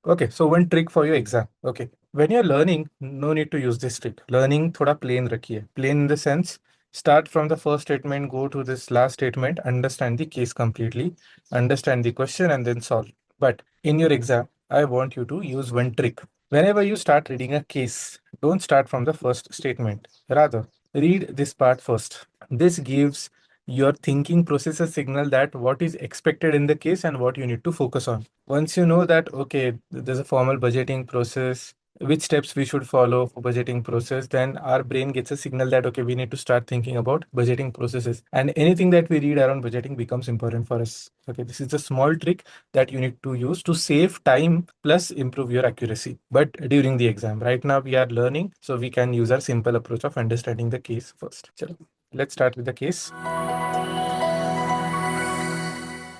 Okay, so one trick for your exam. Okay, when you're learning, no need to use this trick. Learning thoda plain rakhiye. Plain in the sense, start from the first statement, go to this last statement, understand the case completely, understand the question, and then solve. But in your exam, I want you to use one trick. Whenever you start reading a case, don't start from the first statement. Rather, read this part first. This gives your thinking process a signal that what is expected in the case and what you need to focus on. Once you know that, okay, there's a formal budgeting process, which steps we should follow for budgeting process, then our brain gets a signal that, okay, we need to start thinking about budgeting processes. And anything that we read around budgeting becomes important for us. Okay, this is a small trick that you need to use to save time plus improve your accuracy. But during the exam, right now we are learning, so we can use our simple approach of understanding the case first. Chalo, let's start with the case.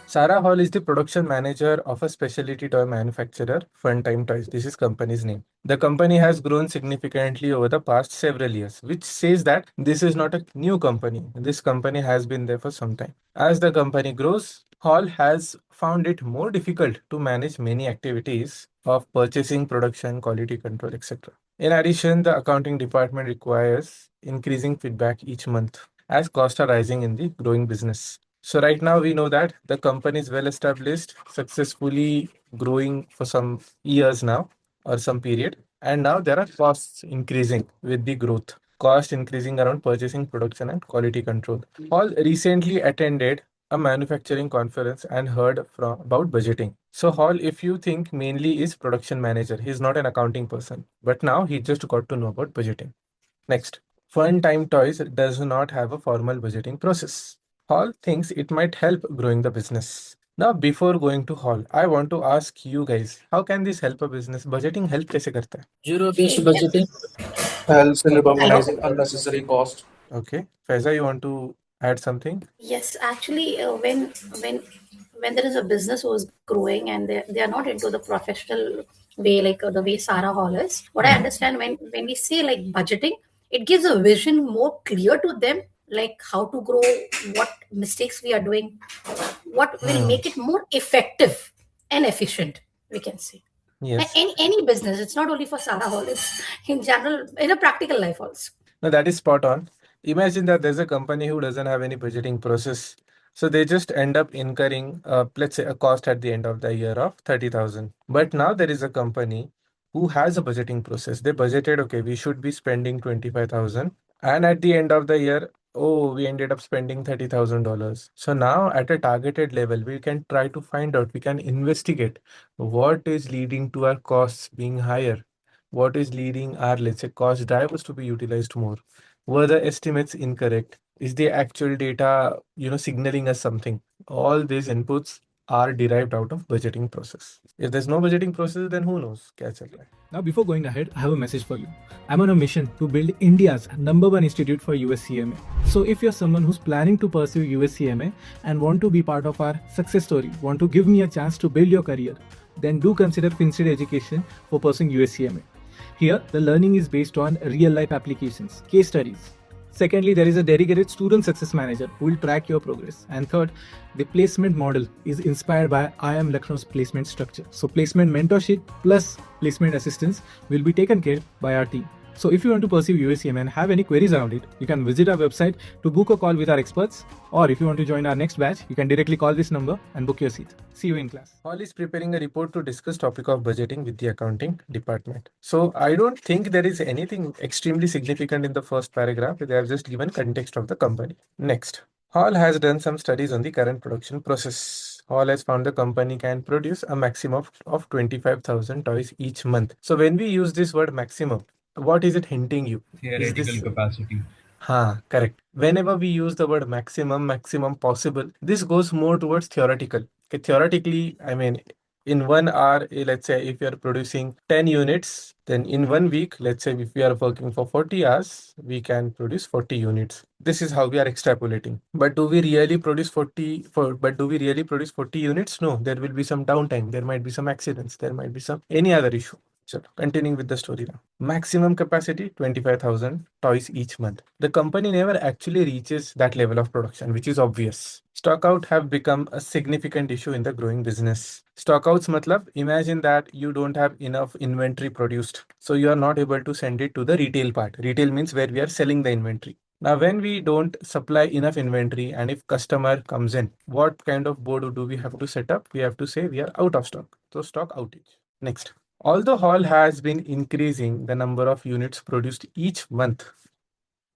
Sara Hall is the production manager of a specialty toy manufacturer, Funtime Toys. This is company's name. The company has grown significantly over the past several years, which says that this is not a new company. This company has been there for some time. As the company grows, Hall has found it more difficult to manage many activities of purchasing, production, quality control, etc. In addition, the accounting department requires increasing feedback each month as costs are rising in the growing business. So right now we know that the company is well established, successfully growing for some years now or some period. And now there are costs increasing with the growth. Cost increasing around purchasing, production, and quality control. Paul recently attended a manufacturing conference and heard from about budgeting. So Hall, if you think mainly is production manager, he's not an accounting person, but now he just got to know about budgeting. Next, Fun Time Toys does not have a formal budgeting process. Hall thinks it might help growing the business. Now, before going to Hall, I want to ask you guys, how can this help a business? Budgeting help कैसे करता है? Zero-based budgeting Helps in hello. recognizing unnecessary cost. Okay, Faiza, you want to add something? Yes, actually, when there is a business who is growing and they are not into the professional way like the way Sarah Hall is, what I understand when we say like budgeting, it gives a vision more clear to them, like how to grow, what mistakes we are doing, what will make it more effective and efficient. We can say. Yes. Any business, it's not only for Sarah Hall, it's in general in a practical life also. No, that is spot on. Imagine that there's a company who doesn't have any budgeting process. So they just end up incurring, let's say, a cost at the end of the year of 30,000. But now there is a company who has a budgeting process. They budgeted, okay, we should be spending 25,000. And at the end of the year, oh, we ended up spending $30,000. So now at a targeted level, we can try to find out, we can investigate what is leading to our costs being higher, what is leading our, let's say, cost drivers to be utilized more. Were the estimates incorrect? Is the actual data, signaling us something? All these inputs are derived out of budgeting process. If there's no budgeting process, then who knows? Kya chal raha hai? Now, before going ahead, I have a message for you. I'm on a mission to build India's #1 institute for US CMA. So if you're someone who's planning to pursue US CMA and want to be part of our success story, want to give me a chance to build your career, then do consider FinStreet education for pursuing US CMA. Here, the learning is based on real-life applications, case studies. Secondly, there is a dedicated student success manager who will track your progress. And third, the placement model is inspired by IIM Lucknow's placement structure. So placement mentorship plus placement assistance will be taken care by our team. So if you want to pursue USCMA and have any queries around it, you can visit our website to book a call with our experts. Or if you want to join our next batch, you can directly call this number and book your seat. See you in class. Hall is preparing a report to discuss topic of budgeting with the accounting department. So I don't think there is anything extremely significant in the first paragraph. They have just given context of the company. Next, Hall has done some studies on the current production process. Hall has found the company can produce a maximum of 25,000 toys each month. So when we use this word maximum, what is it hinting you? Theoretical capacity. Correct. Whenever we use the word maximum possible, this goes more towards theoretical. Okay, theoretically, I mean, in 1 hour, let's say if you're producing 10 units, then in 1 week, let's say if we are working for 40 hours, we can produce 40 units. This is how we are extrapolating. But do we really produce 40 units? No, there will be some downtime, there might be some accidents, there might be some any other issue. So continuing with the story now. Maximum capacity 25,000 toys each month. The company never actually reaches that level of production, which is obvious. Stockout have become a significant issue in the growing business. Stockouts matlab, imagine that you don't have enough inventory produced, so you are not able to send it to the retail part. Retail means where we are selling the inventory. Now, when we don't supply enough inventory and if customer comes in, what kind of board do we have to set up? We have to say we are out of stock. So stock outage. Next. Although Hall has been increasing the number of units produced each month,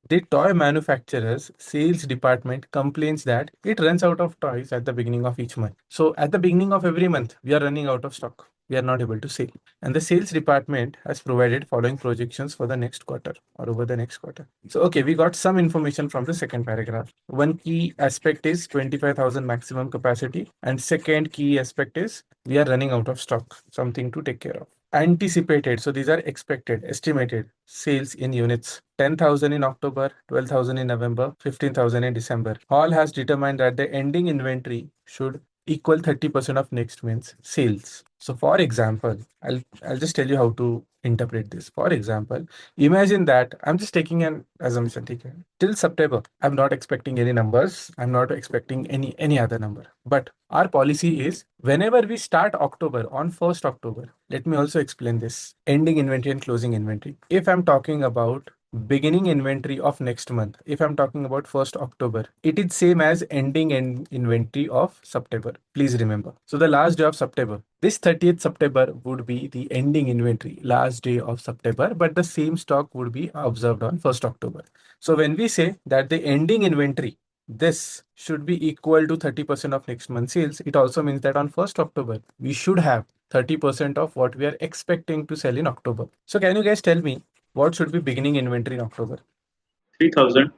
the toy manufacturer's sales department complains that it runs out of toys at the beginning of each month. So at the beginning of every month, we are running out of stock. We are not able to sell. And the sales department has provided following projections for the next quarter or over the next quarter. So, okay, we got some information from the second paragraph. One key aspect is 25,000 maximum capacity. And second key aspect is we are running out of stock, something to take care of. Anticipated, so these are expected, estimated sales in units. 10,000 in October, 12,000 in November, 15,000 in December. Hall has determined that the ending inventory should equal 30% of next month's sales. So for example, I'll just tell you how to interpret this. For example, imagine that I'm just taking an assumption. Okay? Till September, I'm not expecting any numbers. I'm not expecting any other number. But our policy is whenever we start October on 1st October, let me also explain this ending inventory and closing inventory. If I'm talking about beginning inventory of next month, if I'm talking about 1st October, it is same as ending inventory of September. Please remember. So the last day of September, this 30th September would be the ending inventory, last day of September, but the same stock would be observed on 1st October. So when we say that the ending inventory, this should be equal to 30% of next month's sales, it also means that on 1st October, we should have 30% of what we are expecting to sell in October. So can you guys tell me what should be beginning inventory in October? 3,000.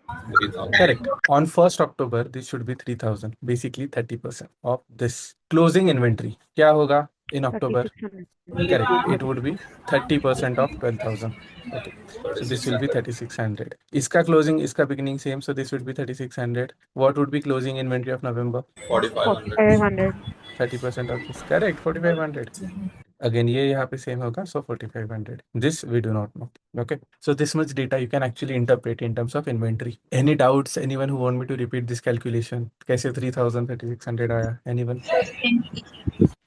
Correct. On 1st October, this should be 3,000, basically 30% of this. Closing inventory, kya hoga in October? 3,600. Correct. It would be 30% of 12,000. Okay. So this will be 3,600. Iska closing, iska beginning same. So this would be 3,600. What would be closing inventory of November? 4,500. 30% of this. Correct. 4,500. Again, ये यहाँ पे same होगा, so 4,500. This we do not know. Okay. So this much data you can actually interpret in terms of inventory. Any doubts? Anyone who want me to repeat this calculation? कैसे 3,000 3,600 आया? Anyone?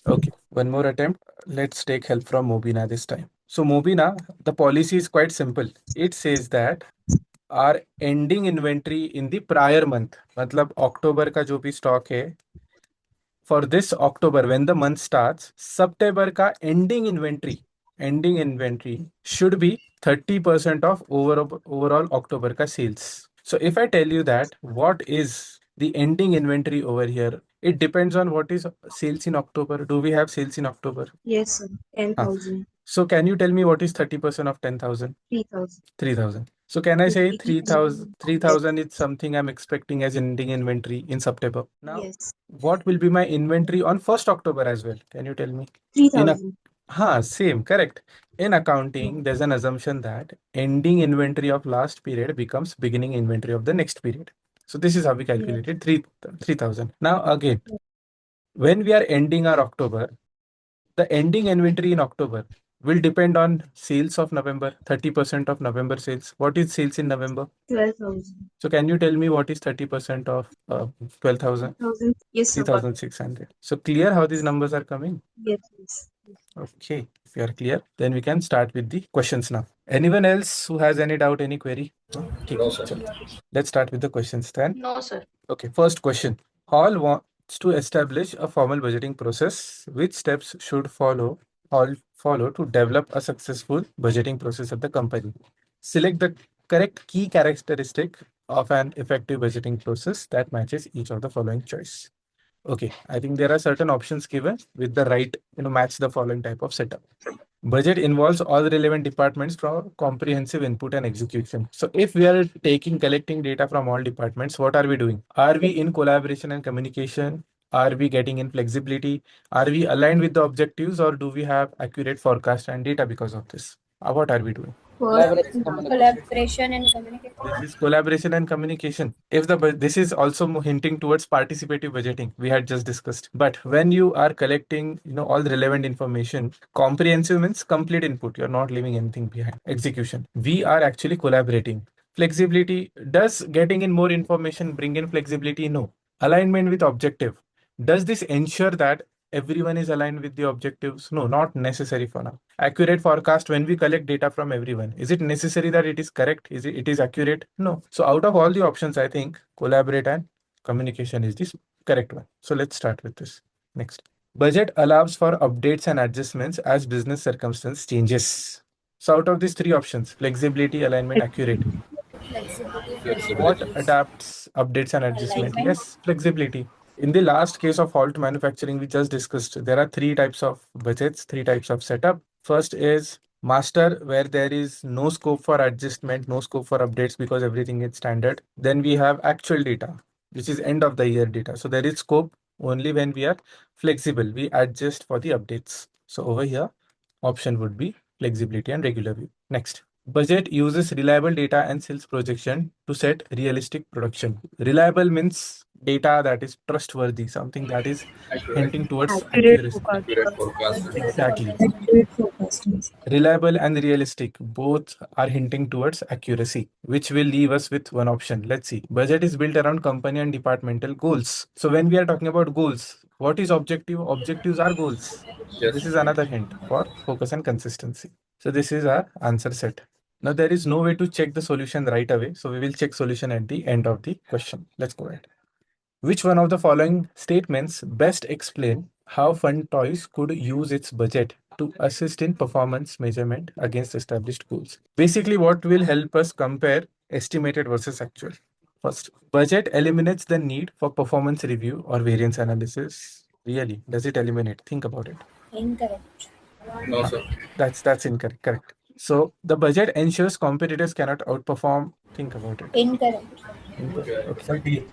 Okay. One more attempt. Let's take help from Mobina this time. So Mobina, the policy is quite simple. It says that our ending inventory in the prior month, मतलब अक्टूबर का जो भी stock है, for this October, when the month starts, September ka ending inventory should be 30% of overall October ka sales. So if I tell you that what is the ending inventory over here, it depends on what is sales in October. Do we have sales in October? Yes, sir. 10,000. So can you tell me what is 30% of 10,000? 3,000. 3,000. So can I say 3,000. 3,000 is something I'm expecting as ending inventory in September? Now, Yes. what will be my inventory on 1st October as well? Can you tell me? 3,000. Same, correct. In accounting, there's an assumption that ending inventory of last period becomes beginning inventory of the next period. So this is how we calculated 3,000. Now again, when we are ending our October, the ending inventory in October will depend on sales of November, 30% of November sales. What is sales in November? 12,000. So can you tell me what is 30% of 12,000? 1,000. Yes, sir. 3,600. So clear how these numbers are coming? Yes, yes. Okay, if you are clear, then we can start with the questions now. Anyone else who has any doubt, any query? No? Okay, chalo. Let's start with the questions then. No, sir. Okay, first question. Hall wants to establish a formal budgeting process. Which steps should Hall follow to develop a successful budgeting process at the company? Select the correct key characteristic of an effective budgeting process that matches each of the following choice. Okay, I think there are certain options given with the right, match the following type of setup. Budget involves all relevant departments for comprehensive input and execution. So if we are collecting data from all departments, what are we doing? Are we in collaboration and communication? Are we getting in flexibility? Are we aligned with the objectives, or do we have accurate forecast and data because of this? What are we doing? Collaboration and communication. This is collaboration and communication. If this is also hinting towards participative budgeting we had just discussed. But when you are collecting, all the relevant information, comprehensive means complete input. You're not leaving anything behind. Execution. We are actually collaborating. Flexibility. Does getting in more information bring in flexibility? No. Alignment with objective. Does this ensure that everyone is aligned with the objectives? No, not necessary for now. Accurate forecast. When we collect data from everyone, is it necessary that it is correct? It is accurate? No. So out of all the options, I think collaborate and communication is the correct one. So let's start with this. Next. Budget allows for updates and adjustments as business circumstance changes. So out of these three options, flexibility, alignment, accurate, what adapts, updates and adjustment? Alignment. Yes, flexibility. In the last case of Holt Manufacturing, we just discussed, there are three types of budgets, three types of setup. First is master, where there is no scope for adjustment, no scope for updates because everything is standard. Then we have actual data, which is end of the year data. So there is scope only when we are flexible. We adjust for the updates. So over here, option would be flexibility and regular view. Next. Budget uses reliable data and sales projection to set realistic production. Reliable means data that is trustworthy, something that is hinting towards accuracy. Accurate forecast. Exactly. Accurate forecasting. Reliable and realistic, both are hinting towards accuracy, which will leave us with one option. Let's see. Budget is built around company and departmental goals. So when we are talking about goals, what is objective? Objectives are goals. So this is another hint for focus and consistency. So this is our answer set. Now there is no way to check the solution right away. So we will check solution at the end of the question. Let's go ahead. Which one of the following statements best explain how Fund Toys could use its budget to assist in performance measurement against established goals? Basically, what will help us compare estimated versus actual? First, budget eliminates the need for performance review or variance analysis. Really, does it eliminate? Think about it. Incorrect. No, sir. That's incorrect. Correct. So the budget ensures competitors cannot outperform. Think about it. Incorrect. Okay.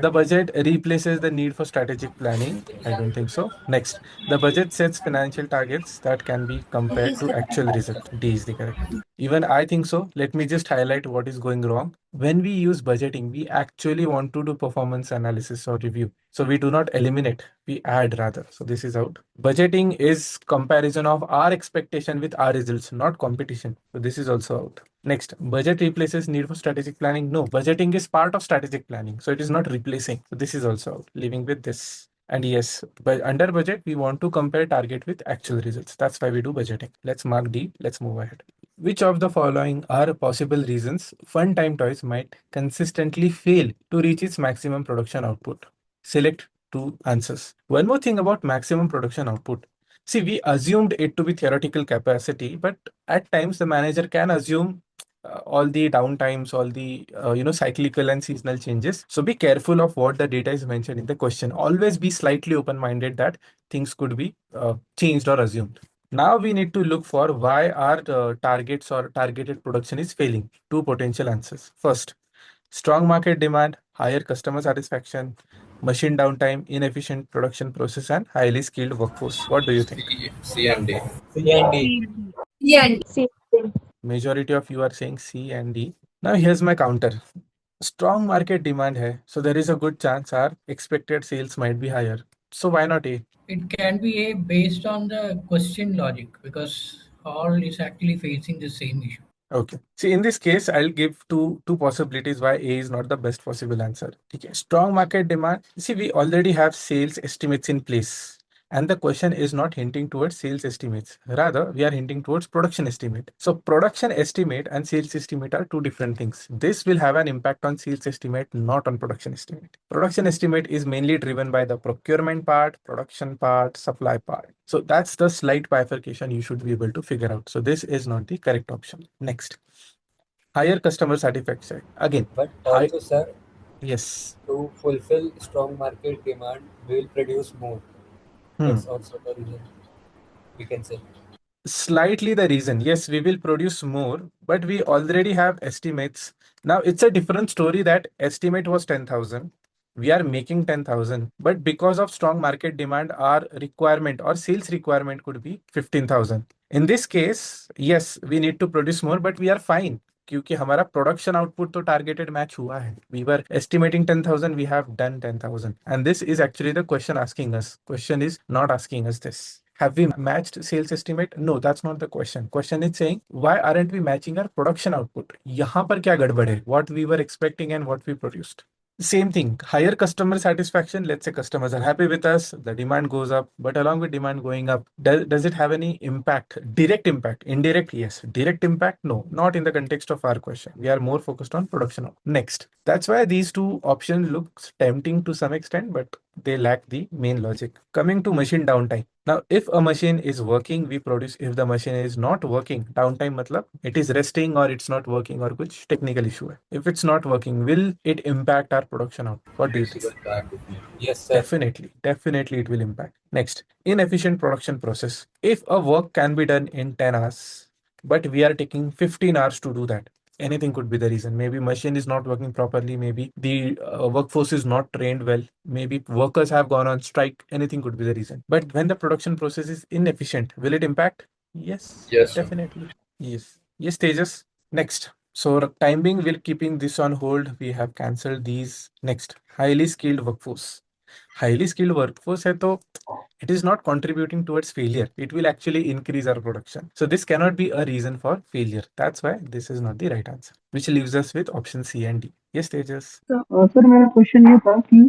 The budget replaces the need for strategic planning. I don't think so. Next, the budget sets financial targets that can be compared to actual result. D is the correct. Even I think so. Let me just highlight what is going wrong. When we use budgeting, we actually want to do performance analysis or review. So we do not eliminate, we add rather. So this is out. Budgeting is comparison of our expectation with our results, not competition. So this is also out. Next, budget replaces need for strategic planning. No, budgeting is part of strategic planning. So it is not replacing. So this is also out. Leaving with this. And yes, but under budget, we want to compare target with actual results. That's why we do budgeting. Let's mark D. Let's move ahead. Which of the following are possible reasons Fun Time Toys might consistently fail to reach its maximum production output? Select two answers. One more thing about maximum production output. See, we assumed it to be theoretical capacity, but at times the manager can assume all the downtimes, all the cyclical and seasonal changes. So be careful of what the data is mentioned in the question. Always be slightly open-minded that things could be changed or assumed. Now we need to look for why our targets or targeted production is failing. Two potential answers. First, strong market demand, higher customer satisfaction, machine downtime, inefficient production process, and highly skilled workforce. What do you think? C and D. Majority of you are saying C and D. Now here's my counter. Strong market demand hai, so there is a good chance our expected sales might be higher. So why not A? It can be a based on the question logic because all is actually facing the same issue. Okay. See, in this case, I'll give two possibilities why A is not the best possible answer. Okay. Strong market demand. See, we already have sales estimates in place. And the question is not hinting towards sales estimates. Rather, we are hinting towards production estimate. So production estimate and sales estimate are two different things. This will have an impact on sales estimate, not on production estimate. Production estimate is mainly driven by the procurement part, production part, supply part. So that's the slight bifurcation you should be able to figure out. So this is not the correct option. Next, higher customer satisfaction. Again, But also, sir, yes. to fulfill strong market demand, we will produce more. That's also the reason we can say. Slightly the reason. Yes, we will produce more, but we already have estimates. Now it's a different story that estimate was 10,000. We are making 10,000, but because of strong market demand, our requirement or sales requirement could be 15,000. In this case, yes, we need to produce more, but we are fine. क्योंकि हमारा production output तो targeted match हुआ है. We were estimating 10,000, we have done 10,000. And this is actually the question asking us. Question is not asking us this. Have we matched sales estimate? No, that's not the question. Question is saying, why aren't we matching our production output? यहाँ पर क्या गड़बड़ है? What we were expecting and what we produced. Same thing, higher customer satisfaction. Let's say customers are happy with us, the demand goes up, but along with demand going up, does it have any impact? Direct impact, indirect, yes. Direct impact, no, not in the context of our question. We are more focused on production. Next, that's why these two options looks tempting to some extent, but they lack the main logic. Coming to machine downtime. Now, if a machine is working, we produce. If the machine is not working, downtime matlab it is resting or it's not working or kuch technical issue hai. If it's not working, will it impact our production output? What do you think? Yes, sir. Definitely it will impact. Next, inefficient production process. If a work can be done in 10 hours, but we are taking 15 hours to do that, anything could be the reason. Maybe machine is not working properly, maybe the workforce is not trained well, maybe workers have gone on strike, anything could be the reason. But when the production process is inefficient, will it impact? Yes, Yes, sir. definitely. Yes, Tejas. Next, so time being, we're keeping this on hold. We have cancelled these. Next, highly skilled workforce. Highly skilled workforce hai to it is not contributing towards failure. It will actually increase our production. So this cannot be a reason for failure. That's why this is not the right answer, which leaves us with option C and D. Yes, Tejas. Sir मेरा question ये था कि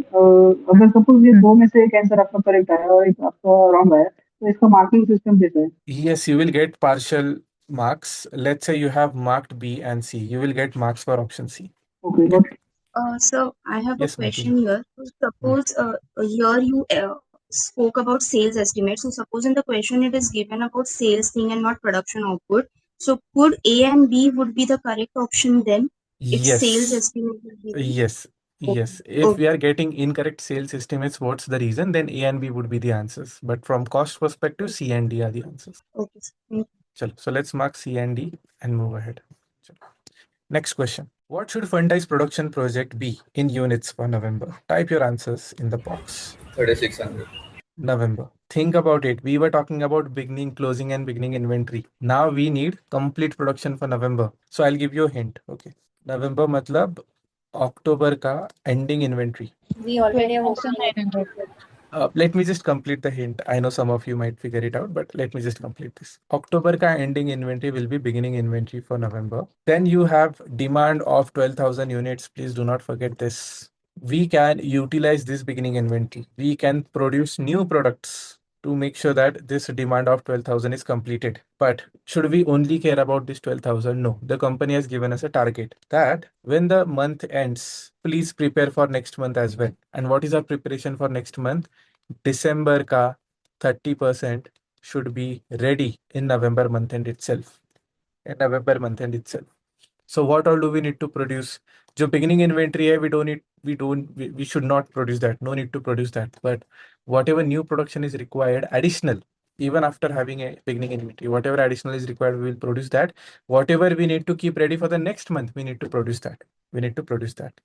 अगर suppose ये दो में से एक आंसर आपका करेक्ट आया और एक आपका रॉन्ग आया तो इसका मार्किंग सिस्टम कैसा है? Yes, you will get partial marks. Let's say you have marked B and C. You will get marks for option C. Okay, got it. So I have a Yes, Maithili. question here. So suppose here you spoke about sales estimate. So suppose in the question it is given about sales thing and not production output. So could A and B would be the correct option then? If sales Yes. estimate would be the- Yes. Yes. If we are getting incorrect sales estimates, what's the reason? Then A and B would be the answers. But from cost perspective, C and D are the answers. Okay. Thank you. Chalo, so let's mark C and D and move ahead. Chalo. Next question. What should Fundi's production project be in units for November? Type your answers in the box. 3,600. November. Think about it. We were talking about beginning, closing, and beginning inventory. Now we need complete production for November. So I'll give you a hint. Okay. November matlab October ka ending inventory. We already have 900. Let me just complete the hint. I know some of you might figure it out, but let me just complete this. October ka ending inventory will be beginning inventory for November. Then you have demand of 12,000 units. Please do not forget this. We can utilize this beginning inventory. We can produce new products to make sure that this demand of 12,000 is completed. But should we only care about this 12,000? No, the company has given us a target that when the month ends, please prepare for next month as well. And what is our preparation for next month? December ka 30% should be ready in November month end itself. So what all do we need to produce? जो beginning inventory hai, we should not produce that. No need to produce that. But whatever new production is required, additional, even after having a beginning inventory, whatever additional is required, we will produce that. Whatever we need to keep ready for the next month, we need to produce that.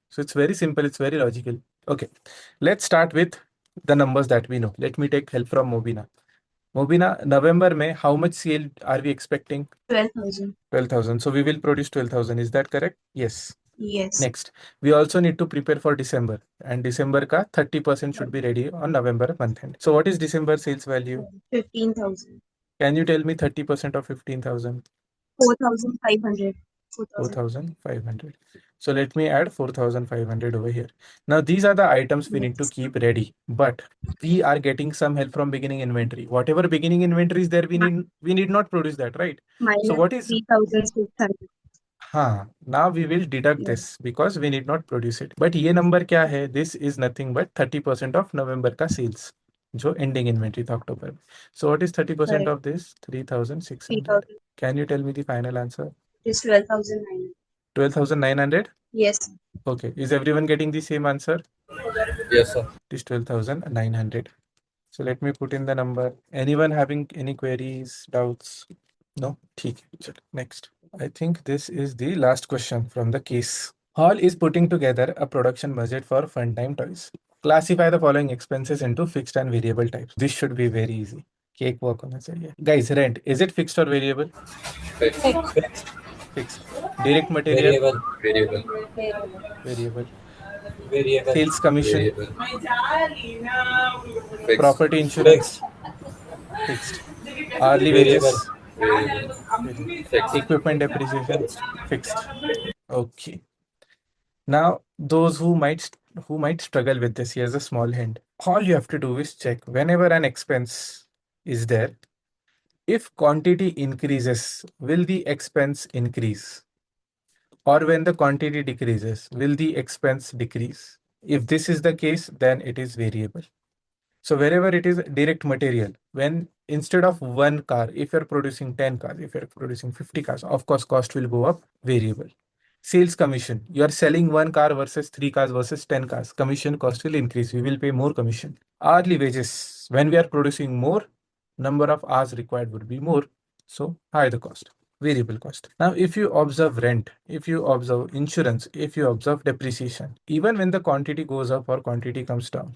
So it's very simple. It's very logical. Okay, let's start with the numbers that we know. Let me take help from Mobina. Mobina, November mein, how much sale are we expecting? 12,000. 12,000. So we will produce 12,000. Is that correct? Yes. Yes. Next, we also need to prepare for December, and December ka 30% should be ready on November month end. So what is December sales value? 15,000. Can you tell me 30% of 15,000? 4,500. 4,500. So let me add 4,500 over here. Now these are the items we need to keep ready, but we are getting some help from beginning inventory. Whatever beginning inventory is there, we need not produce that, right? Minus So what is 3,600. हाँ, now we will deduct this because we need not produce it. But ये number क्या है? This is nothing but 30% of November का sales, जो ending inventory था October में. So what is 30% of this? 3,600. 3,000. Can you tell me the final answer? It is 12,900. 12,900? Yes. Okay. Is everyone getting the same answer? Yes, sir. It is 12,900. So let me put in the number. Anyone having any queries, doubts? No? ठीक है. चलो, next. I think this is the last question from the case. Hall is putting together a production budget for fun time toys. Classify the following expenses into fixed and variable types. This should be very easy. Cake walk होना चाहिए. Guys, rent, is it fixed or variable? Fixed. Fixed. Direct material? Variable. Variable. Variable. Variable. Sales commission? Variable. Fixed. Property insurance? Fixed. Fixed. Hourly Variable. wages? Variable. Variable. Fixed. Equipment depreciation? Fixed. Fixed. Okay. Now, those who might struggle with this, here's a small hint. All you have to do is check whenever an expense is there, if quantity increases, will the expense increase? Or when the quantity decreases, will the expense decrease? If this is the case, then it is variable. So wherever it is direct material, when instead of one car, if you're producing 10 cars, if you're producing 50 cars, of course, cost will go up, variable. Sales commission, you are selling one car versus 3 cars versus 10 cars. Commission cost will increase. We will pay more commission. Hourly wages, when we are producing more, number of hours required would be more. So higher the cost, variable cost. Now, if you observe rent, if you observe insurance, if you observe depreciation, even when the quantity goes up or quantity comes down,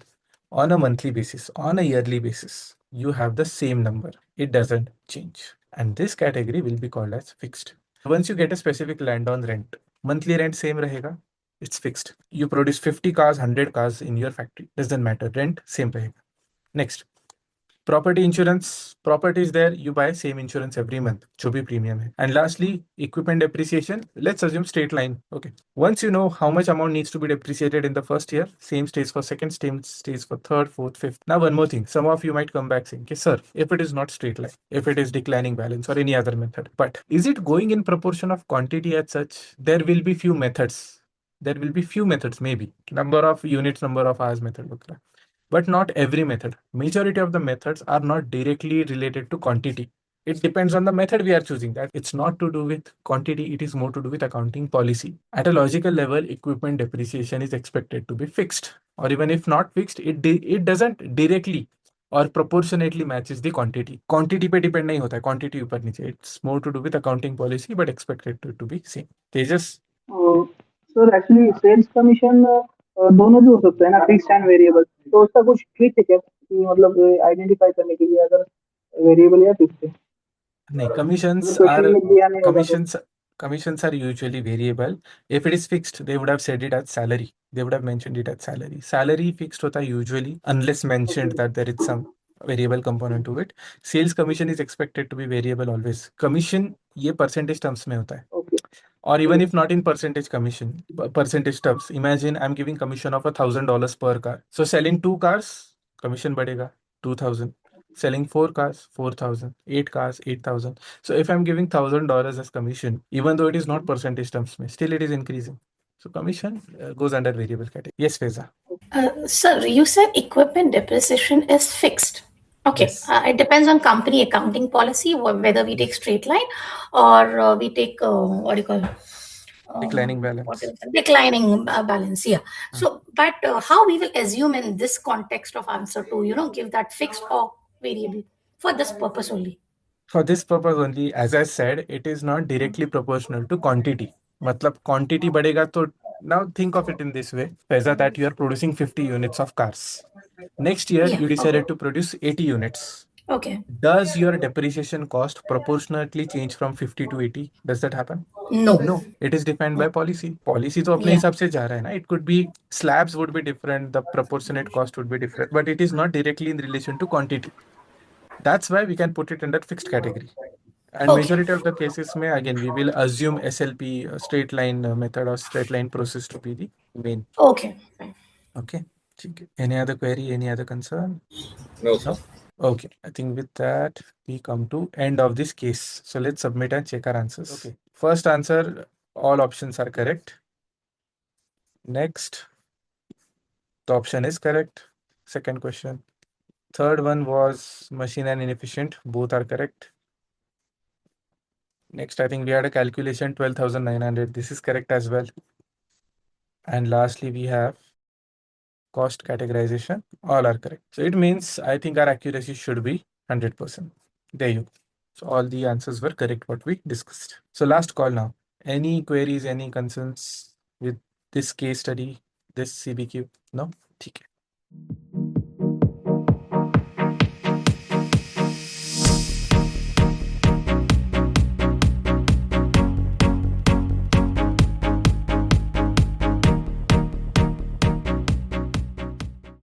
on a monthly basis, on a yearly basis, you have the same number. It doesn't change. And this category will be called as fixed. Once you get a specific land on rent, monthly rent same rahega. It's fixed. You produce 50 cars, 100 cars in your factory. Doesn't matter. Rent same rahega. Next. Property insurance, property is there, you buy same insurance every month, जो भी premium है. And lastly, equipment depreciation, let's assume straight line. Okay. Once you know how much amount needs to be depreciated in the first year, same stays for second, same stays for third, fourth, fifth. Now, one more thing. Some of you might come back saying, okay, sir, if it is not straight line, if it is declining balance or any other method, but is it going in proportion of quantity as such? There will be few methods. There will be few methods, maybe. Number of units, number of hours method. But not every method. Majority of the methods are not directly related to quantity. It depends on the method we are choosing. That it's not to do with quantity, it is more to do with accounting policy. At a logical level, equipment depreciation is expected to be fixed. Or even if not fixed, it doesn't directly or proportionately matches the quantity. Quantity पे depend नहीं होता है, quantity ऊपर नीचे. It's more to do with accounting policy, but expected to be same. Tejas? Sir actually sales commission दोनों भी हो सकते हैं ना, फिक्स्ड एंड वेरिएबल. तो उसका कुछ ट्रिक है क्या कि मतलब आइडेंटिफाई करने के लिए अगर वेरिएबल या फिक्स्ड है? नहीं, commissions are usually variable. If it is fixed, they would have said it as salary. They would have mentioned it as salary. Salary fixed hota usually, unless mentioned that there is some variable component to it. Sales commission is expected to be variable always. Commission ये percentage terms में होता है. Okay. Or even if not in percentage commission, percentage terms. Imagine I'm giving commission of $1,000 per car. So selling 2 cars, commission बढ़ेगा 2,000. Selling 4 cars, 4,000. 8 cars, 8,000. So if I'm giving $1,000 as commission, even though it is not percentage terms, still it is increasing. So commission goes under variable category. Yes, Feza. Sir, you said equipment depreciation is fixed. Okay, Yes. it depends on company accounting policy, whether we take straight line or we take what do you call Declining balance. Declining balance. Yeah. So, but how we will assume in this context of answer to give that fixed or variable for this purpose only. For this purpose only, as I said, it is not directly proportional to quantity. मतलब quantity बढ़ेगा तो now think of it in this way, Feza, that you are producing 50 units of cars. Next year, Yeah, you decided to produce 80 units. Okay. Does your depreciation cost proportionately change from 50 to 80? Does that happen? No. No, it is defined by policy. Policy तो अपने Yeah. हिसाब से जा रहा है ना. It could be slabs would be different, the proportionate cost would be different, but it is not directly in relation to quantity. That's why we can put it under fixed category. And Okay. majority of the cases may again we will assume SLP straight line method or straight line process to be the main. Okay. Okay. Any other query? Any other concern? No, sir. Okay. I think with that we come to end of this case. So let's submit and check our answers. Okay. First answer, all options are correct. Next, the option is correct. Second question. Third one was machine and inefficient. Both are correct. Next, I think we had a calculation 12,900. This is correct as well. And lastly, we have cost categorization. All are correct. So it means I think our accuracy should be 100%. There you go. So all the answers were correct what we discussed. So last call now. Any queries, any concerns with this case study, this CBQ? No? Okay.